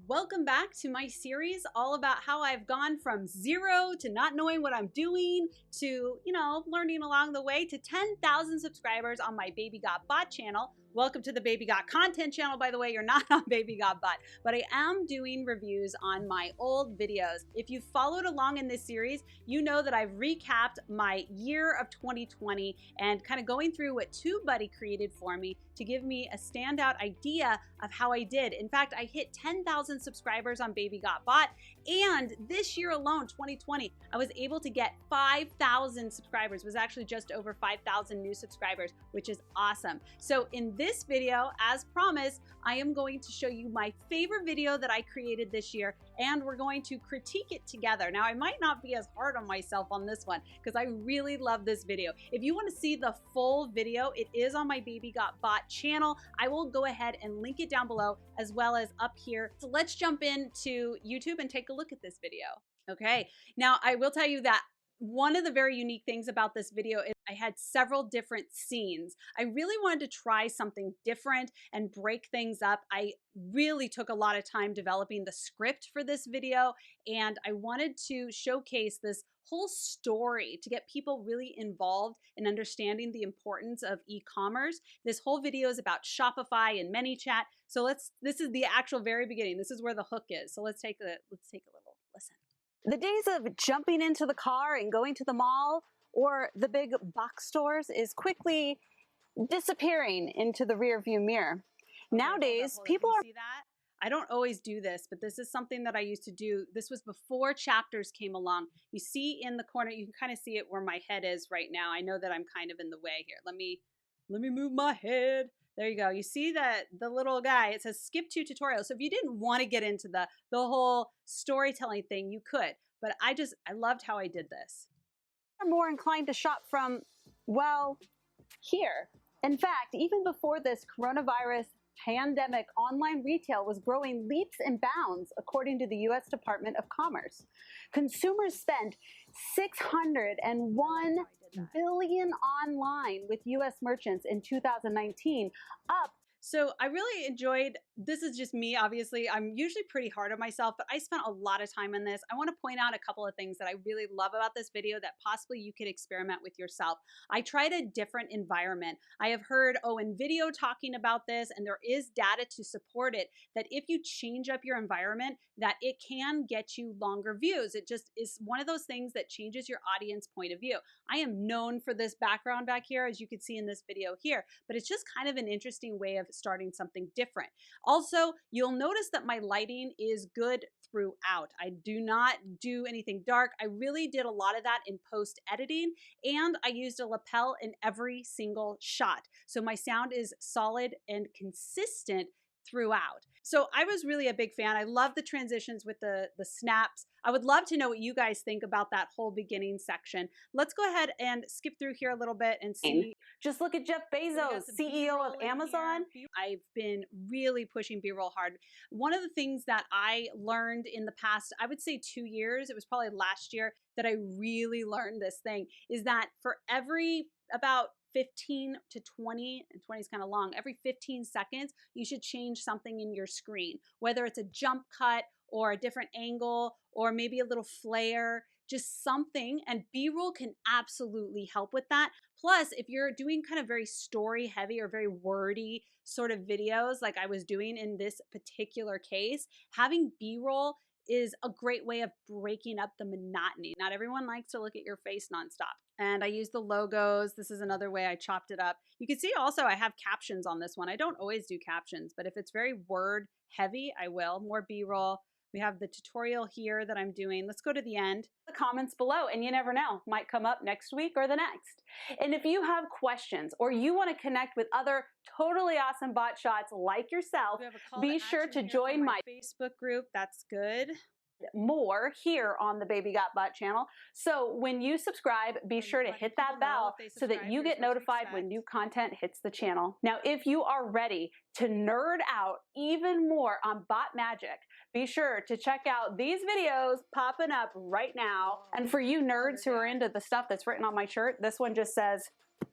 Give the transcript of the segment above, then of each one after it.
Welcome back to my series all about how I've gone from 0 to not knowing what I'm doing to, learning along the way to 10,000 subscribers on my Baby Got Bot channel. Welcome to the Baby Got Content channel, by the way. You're not on Baby Got Bot, but I am doing reviews on my old videos. If you've followed along in this series, you know that I've recapped my year of 2020 and kind of going through what TubeBuddy created for me to give me a standout idea of how I did. In fact, I hit 10,000 subscribers on Baby Got Bot, and this year alone, 2020, I was able to get 5,000 subscribers. It was actually just over 5,000 new subscribers, which is awesome. So in this video, as promised, I am going to show you my favorite video that I created this year, and we're going to critique it together. Now, I might not be as hard on myself on this one because I really love this video. If you want to see the full video, it is on my Baby Got Bot channel. I will go ahead and link it down below as well as up here. So let's jump into YouTube and take a look at this video. Okay, now I will tell you that one of the very unique things about this video is I had several different scenes. I really wanted to try something different and break things up. I really took a lot of time developing the script for this video, and I wanted to showcase this whole story to get people really involved in understanding the importance of e-commerce. This whole video is about Shopify and ManyChat. So this is the actual very beginning. This is where the hook is. So let's take a little listen. The days of jumping into the car and going to the mall or the big box stores is quickly disappearing into the rearview mirror. Okay, nowadays, people are... See that? I don't always do this, but this is something that I used to do. This was before chapters came along. You see in the corner, you can kind of see it where my head is right now. I know that I'm kind of in the way here. Let me move my head. There you go. You see that the little guy, it says skip to tutorial. So if you didn't want to get into the whole storytelling thing, you could. But I loved how I did this. I'm more inclined to shop from, well, here. In fact, even before this coronavirus pandemic, online retail was growing leaps and bounds, according to the U.S. Department of Commerce. Consumers spent $601 billion online with U.S. merchants in 2019, up. So I really enjoyed, this is just me, obviously. I'm usually pretty hard on myself, but I spent a lot of time on this. I want to point out a couple of things that I really love about this video that possibly you could experiment with yourself. I tried a different environment. I have heard, NVIDIA talking about this, and there is data to support it, that if you change up your environment, that it can get you longer views. It just is one of those things that changes your audience point of view. I am known for this background back here, as you can see in this video here, but it's just kind of an interesting way of starting something different. Also, you'll notice that my lighting is good throughout. I do not do anything dark. I really did a lot of that in post editing, and I used a lapel in every single shot. So my sound is solid and consistent throughout. So I was really a big fan. I love the transitions with the snaps. I would love to know what you guys think about that whole beginning section. Let's go ahead and skip through here a little bit and see. Just look at Jeff Bezos, CEO of Amazon. I've been really pushing B-roll hard. One of the things that I learned in the past, I would say 2 years, it was probably last year that I really learned this thing, is that for every about 15 to 20, and 20 is kind of long, every 15 seconds, you should change something in your screen, whether it's a jump cut or a different angle or maybe a little flare, just something, and B-roll can absolutely help with that. Plus, if you're doing kind of very story heavy or very wordy sort of videos like I was doing in this particular case, having B-roll is a great way of breaking up the monotony. Not everyone likes to look at your face nonstop. And I use the logos. This is another way I chopped it up. You can see also I have captions on this one. I don't always do captions, but if it's very word heavy, I will. More B-roll. We have the tutorial here that I'm doing. Let's go to the end. The comments below, and you never know, might come up next week or the next. And if you have questions or you want to connect with other totally awesome bot shots like yourself, be sure to join my Facebook group. That's good. More here on the Baby Got Bot channel. So when you subscribe, be sure to hit that bell so that you get notified when new content hits the channel. Now, if you are ready to nerd out even more on bot magic, be sure to check out these videos popping up right now. And for you nerds who are into the stuff that's written on my shirt, this one just says,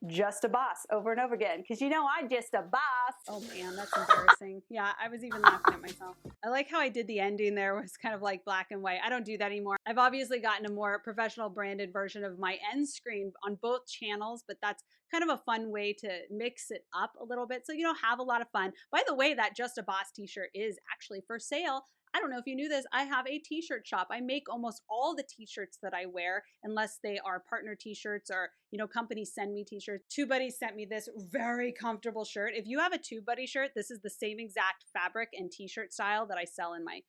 just a boss over and over again, because I'm just a boss. Oh man, that's embarrassing. Yeah, I was even laughing at myself. I like how I did the ending there was kind of like black and white. I don't do that anymore. I've obviously gotten a more professional branded version of my end screen on both channels, but that's kind of a fun way to mix it up a little bit. So, have a lot of fun. By the way, that Just a Boss t-shirt is actually for sale. I don't know if you knew this. I have a t-shirt shop. I make almost all the t-shirts that I wear, unless they are partner t-shirts or, companies send me t-shirts. TubeBuddy sent me this very comfortable shirt. If you have a TubeBuddy shirt, this is the same exact fabric and t-shirt style that I sell in my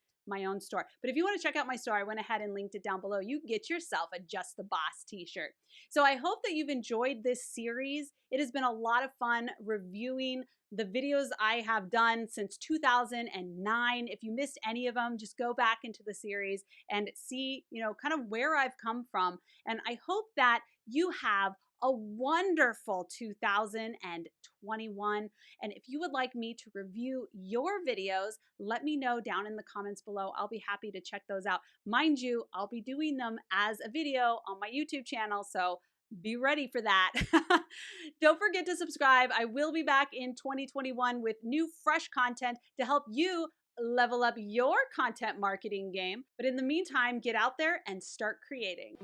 own store. But if you want to check out my store, I went ahead and linked it down below. You get yourself a Just the Boss t-shirt. So I hope that you've enjoyed this series. It has been a lot of fun reviewing the videos I have done since 2009. If you missed any of them, just go back into the series and see, kind of where I've come from. And I hope that you have a wonderful 2021. And if you would like me to review your videos, let me know down in the comments below. I'll be happy to check those out. Mind you, I'll be doing them as a video on my YouTube channel, so be ready for that. Don't forget to subscribe. I will be back in 2021 with new, fresh content to help you level up your content marketing game. But in the meantime, get out there and start creating.